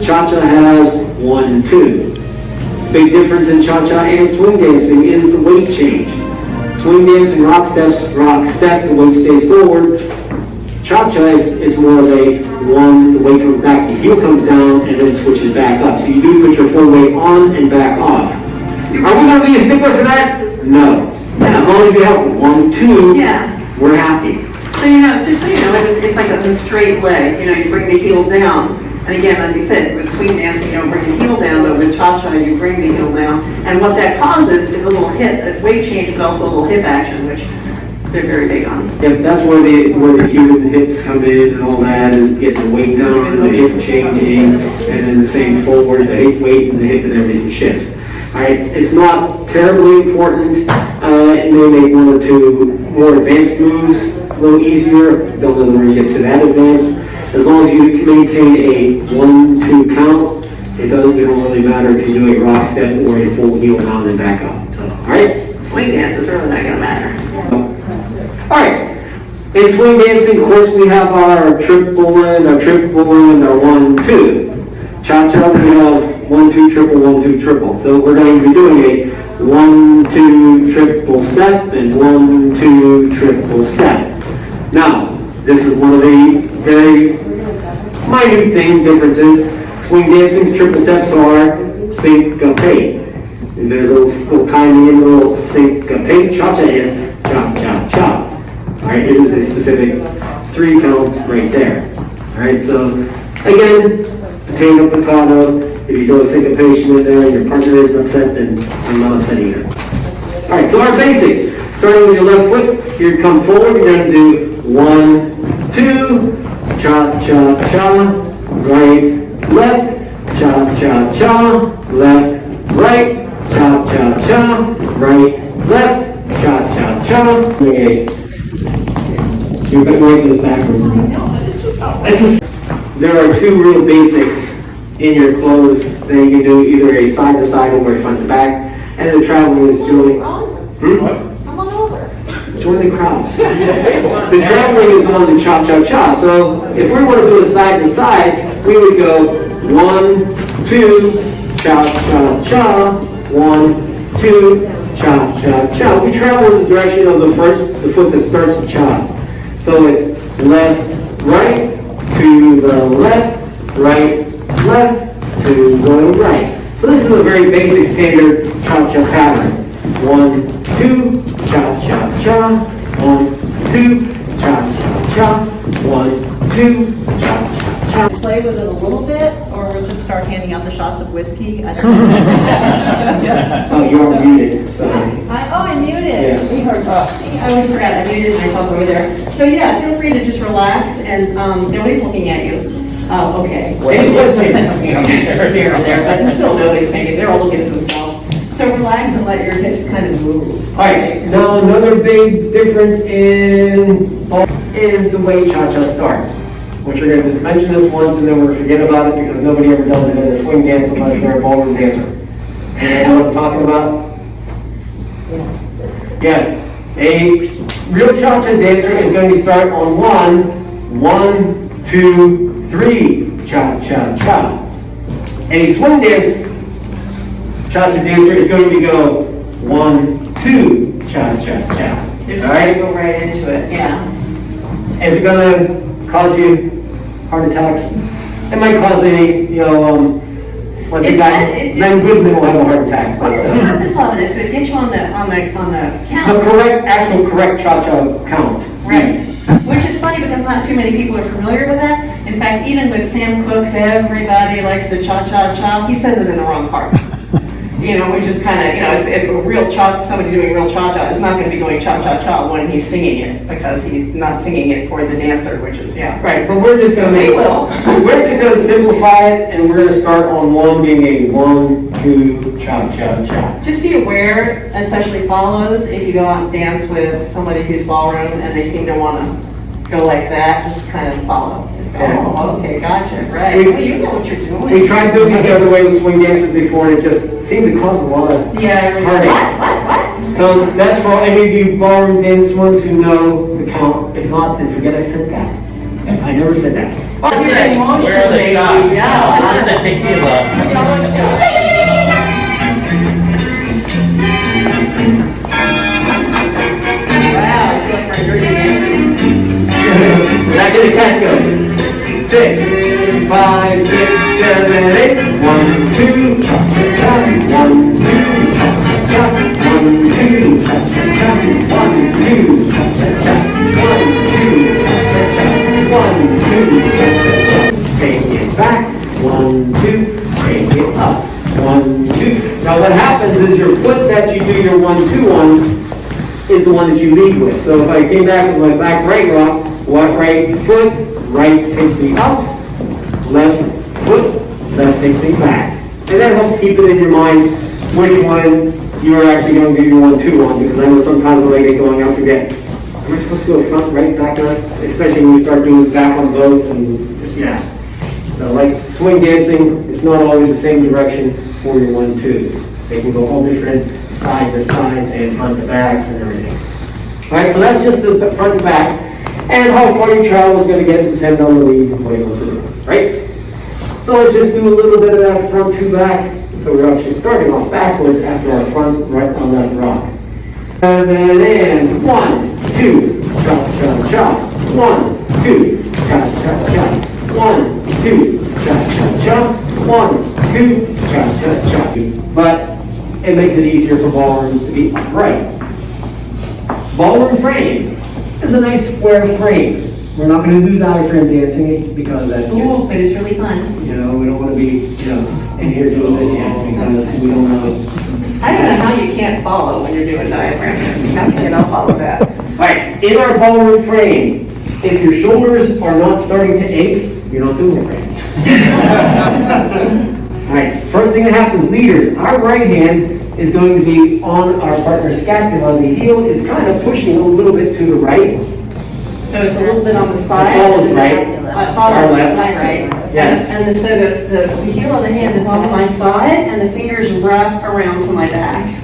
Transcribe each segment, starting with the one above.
Cha-cha has 1, 2. Big difference in cha-cha and swing dancing is the weight change. Swing dancing, rock steps, rock step, the weight stays forward. Cha-cha is more of a one, the weight comes back, the heel comes down, and then switches back up. So you do put your full weight on and back off. Are we going to be a stickler for that? No. As long as we have 1, 2, Yeah. we're happy. So it's like a straight leg. You bring the heel down. And again, as you said, with swing dancing, you don't bring the heel down, but with cha-cha, you bring the heel down. And what that causes is a little hip, a weight change, but also a little hip action, which they're very big on. Yep, that's where the heel and the hips come in and all that, is get the weight down and the hip changing, and then the same forward, the hip weight and the hip and everything shifts. All right, it's not terribly important. It may make 1 or 2 more advanced moves a little easier. Don't let them get to that advanced. As long as you can maintain a 1, 2 count, it don't really matter if you do a rock step or a full heel down and back up. So, all right? Swing dance is really not going to matter. All right. In swing dancing, of course, we have our triple and our 1, 2. Cha-cha, we have 1, 2, triple, 1, 2, triple. So we're going to be doing a 1, 2, triple step and 1, 2, triple step. Now, this is one of the very minute differences. Swing dancing's triple steps are syncopate. And there's a little tiny little syncopate. Cha-cha is cha-cha-cha. All right, it is a specific 3 counts right there. All right, so again, potato, potato. If you throw a syncopation in there and your partner is upset, then I'm not upset either. All right, so our basics. Starting with your left foot, you come forward. You're going to do 1, 2, cha-cha-cha, right, left, cha-cha-cha, left, right, cha-cha-cha, right, left, cha-cha-cha. You're going to write this backwards. There are 2 real basics in your clothes that you can do, either a side-to-side or a front-to-back, and the traveling is generally... Join the crowd. The traveling is on the cha-cha-cha. So if we were to do a side-to-side, we would go 1, 2, cha-cha-cha, 1, 2, cha-cha-cha. We travel in the direction of the foot that starts the chas. So it's left, right, to the left, right, left, to the right. So this is a very basic standard cha-cha pattern. 1, 2, cha-cha-cha, 1, 2, cha-cha-cha, 1, 2, cha-cha-cha. Play with it a little bit, or we'll just start handing out the shots of whiskey? I don't know. Oh, you're muted. I muted. Yes. We heard. I always forgot. I muted myself over there. So yeah, feel free to just relax, and nobody's looking at you. Oh, okay. Here and there, but still nobody's paying. They're all looking at themselves. So relax and let your hips kind of move. All right, now another big difference is the way cha-cha starts. Which we're going to just mention this once and then we're going to forget about it because nobody ever does it in a swing dance unless they're a ballroom dancer. You know what I'm talking about? Yes. A real cha-cha dancer is going to start on 1, 2, 3, cha-cha-cha. A swing dance cha-cha dancer is going to go 1, 2, cha-cha-cha. They're just going to go right into it, yeah. Is it going to cause you heart attacks? It might cause any, once you got, then Goodman will have a heart attack. What is the purpose of it? Is to get you on the count? The actual correct cha-cha count. Right. Which is funny because not too many people are familiar with that. In fact, even with Sam Cooke's everybody likes to cha-cha-cha, he says it in the wrong part. Which is kind of, it's a real somebody doing real cha-cha is not going to be going cha-cha-cha when he's singing it because he's not singing it for the dancer, which is, yeah. Right, but we're just going to we're just going to simplify it and we're going to start on 1 being a 1, 2, cha-cha-cha. Just be aware, especially follows, if you go out and dance with somebody who's ballroom and they seem to want to go like that, just kind of follow. Just go, oh, okay, gotcha, right. Well, you know what you're doing. We tried doing it the other way with swing dancers before and it just seemed to cause a lot of heartache. What? So that's for any of you ballroom dance ones who know the count. If not, then forget I said that. I never said that. Positive emotion, Where are the baby. shots? Yeah. Where's the tequila? Wow, I feel like we're dirty dancing. We're not gonna catch go. 6, 5, 6, 7, 8. 1, 2, cha cha cha. 1, 2, cha cha cha. 1, 2, cha cha cha. 1, 2, cha cha cha. 1, 2, cha cha cha. 1, 2, cha cha cha. Take it back. 1, 2, take it up. 1, 2. Now what happens is your foot that you do your 1, 2 on is the one that you lead with. So if I came back with my back right rock, right foot, right takes me up, left foot, left takes me back. And that helps keep it in your mind which one you're actually going to do your 1, 2 on, because I know sometimes when I get going, I forget. Am I supposed to go front, right, back, left? Especially when you start doing back on both, and just, yeah. So like swing dancing, it's not always the same direction for your 1, 2s. They can go all different side to sides and front to backs and everything. All right, so that's just the front and back. And how far you travel is going to get depend on the lead and what he wants to do, right? So let's just do a little bit of that front to back. So we're actually starting off backwards after our front, right on left rock. And then 1, 2, cha cha cha. 1, 2, cha cha cha. 1, 2, cha cha cha. 1, 2, cha cha cha. But it makes it easier for ballrooms to be upright. Ballroom frame is a nice square frame. We're not going to do diaphragm dancing because that Ooh, but it's really fun. you know, we don't want to be, in here doing this yet because we don't know. I don't know how you can't follow when you're doing diaphragm dancing. How can you not follow that? All right, in our ballroom frame, if your shoulders are not starting to ache, you're not doing it right. All right, first thing that happens, leaders, our right hand is going to be on our partner's scapula. The heel is kind of pushing a little bit to the right. So it's a little bit on the side. Follows right. Follows Our left. my right. Yes. And so the heel of the hand is on my side and the fingers wrap around to my back.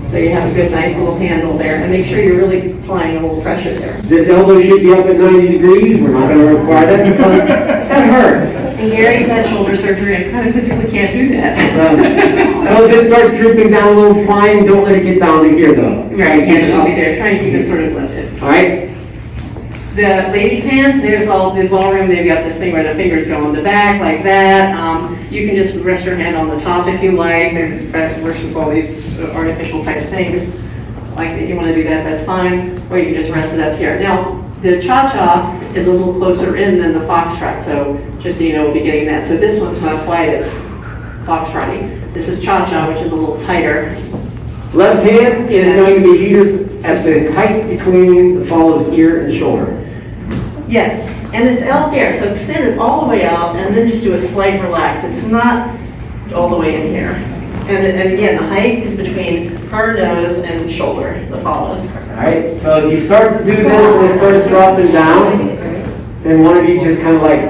So you have a good, nice little handle there. And make sure you're really applying a little pressure there. This elbow should be up at 90 degrees. We're not going to require that because that hurts. And Gary's had shoulder surgery and kind of physically can't do that. So if it starts drooping down a little, fine. Don't let it get down to here, though. Right, you can't be there. Try and keep it sort of lifted. All right. The ladies' hands, there's all, the ballroom, they've got this thing where the fingers go on the back like that. You can just rest your hand on the top if you like, versus all these artificial type things. Like if you want to do that, that's fine. Or you can just rest it up here. Now, the cha-cha is a little closer in than the foxtrot, so just so you know, we'll be getting that. So this one's not quite as foxtrotty. This is cha-cha, which is a little tighter. Left hand is going to be leaders at the height between the fallow's ear and shoulder. Yes, and it's out there, so extend it all the way out and then just do a slight relax. It's not all the way in here. And again, the height is between her nose and shoulder, the follows. All right, so if you start to do this and it starts dropping down, then one of you just kind of like,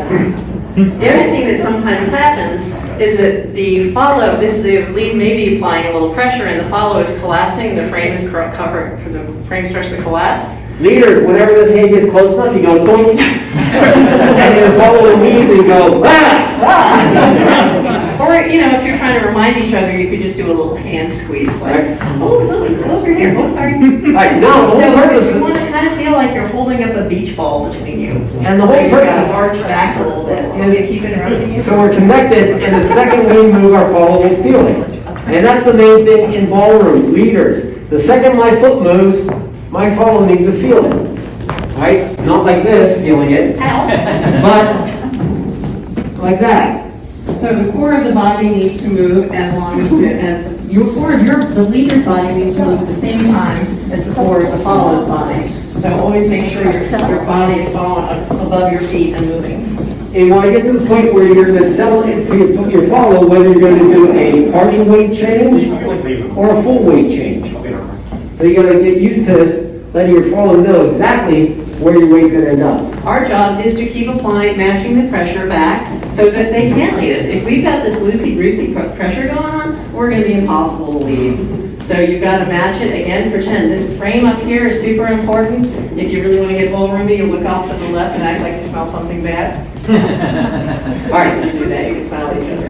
The other thing that sometimes happens is that the follow, the lead may be applying a little pressure and the follow is collapsing, the frame is covered, the frame starts to collapse. leaders, whenever this hand gets close enough, you go, boom, and then follow immediately go, Or, if you're trying to remind each other, you could just do a little hand squeeze, like, Right. oh, look, it's over here, oh, sorry. Like, no, the So whole purpose you is, want to kind of feel like you're holding up a beach ball between you. and the So whole you've got to purpose, arch back a little bit. You want me to keep interrupting you? so we're connected, and the second we move, our follow will feel it. And that's the main thing in ballroom, leaders. The second my foot moves, my follow needs to feel it. Right? Not like this, feeling it, but like that. So the core of the body needs to move as long as your core of the leader's body needs to move at the same time as the core of the follow's body. So always make sure your body is following above your feet and moving. And when I get to the point where you're going to settle into your follow, whether you're going to do a partial weight change or a full weight change. So you got to get used to letting your follow know exactly where your weight's going to end up. Our job is to keep applying, matching the pressure back so that they can lead us. If we've got this loosey-goosey pressure going on, we're going to be impossible to lead. So you've got to match it. Again, pretend this frame up here is super important. If you really want to get ballroomy, you look off to the left and act like you smell something bad. All right, you do that. You can smile at each other.